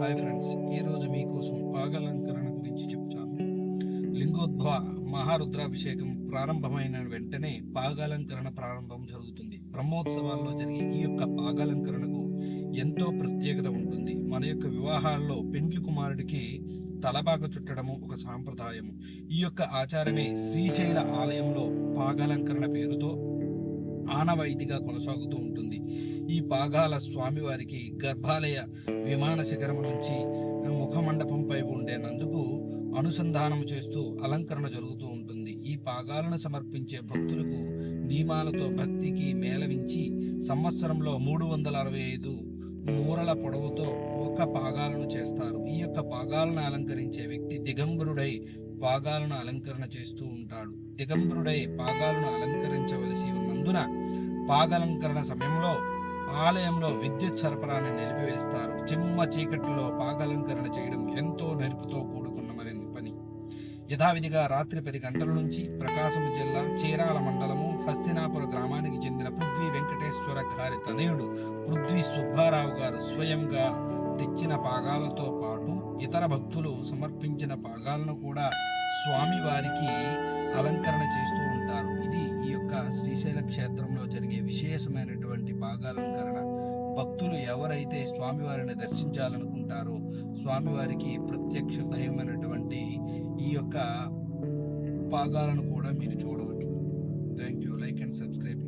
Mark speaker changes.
Speaker 1: Hi friends, ఈరోజు మీకోసం పాగాలంకరణ గురించి చెప్తాను. లింగోద్భవ మహారుద్రాభిషేకం ప్రారంభమైన వెంటనే పాగాలంకరణ ప్రారంభం జరుగుతుంది. బ్రహ్మోత్సవాల్లో జరిగే ఈ యొక్క పాగాలంకరణకు ఎంతో ప్రత్యేకత ఉంటుంది. మన యొక్క వివాహాల్లో పెండ్లి కుమారుడికి తలపాక చుట్టడము ఒక సాంప్రదాయము. ఈ యొక్క ఆచారమే శ్రీశైల ఆలయంలో పాగాలంకరణ పేరుతో ఆనవాయితీగా కొనసాగుతూ ఉంటుంది. ఈ పాగాల స్వామివారికి గర్భాలయ విమాన శిఖరం నుంచి ముఖమండపంపై ఉండేనందుకు అనుసంధానం చేస్తూ అలంకరణ జరుగుతూ ఉంటుంది. ఈ పాగాలను సమర్పించే భక్తులకు నియమాలతో భక్తికి మేళవించి సంవత్సరంలో 365 మూరల పొడవుతో ఒక పాగాలను చేస్తారు. ఈ యొక్క పాగాలను అలంకరించే వ్యక్తి దిగంబరుడై పాగాలను అలంకరణ చేస్తూ ఉంటాడు. దిగంబరుడై పాగాలను అలంకరించవలసి ఉన్నందున పాగాలంకరణ సమయంలో ఆలయంలో విద్యుత్ సరఫరాను నిలిపివేస్తారు. చిమ్మ చీకటిలో పాగాలంకరణ చేయడం ఎంతో నెరుపుతో కూడుకున్న పని. యథావిధిగా రాత్రి 10 గంటల నుంచి ప్రకాశం జిల్లా చీరాల మండలము హస్తినాపుర గ్రామానికి చెందిన పృథ్వీ వెంకటేశ్వర గారి తనయుడు పృథ్వీ సుబ్బారావు గారు స్వయంగా తెచ్చిన పాగాలతో పాటు ఇతర భక్తులు సమర్పించిన పాగాలను కూడా స్వామివారికి అలంకరణ చేస్తూ ఉంటారు. ఇది ఈ యొక్క శ్రీశైల క్షేత్రంలో జరిగే విశేషమైనటువంటి పాగాలంకరణ. భక్తులు ఎవరైతే స్వామివారిని దర్శించాలనుకుంటారో స్వామివారికి ప్రత్యక్ష దైవమైనటువంటి ఈ యొక్క పాగాలను కూడా మీరు చూడవచ్చు. Thank you. Like and subscribe.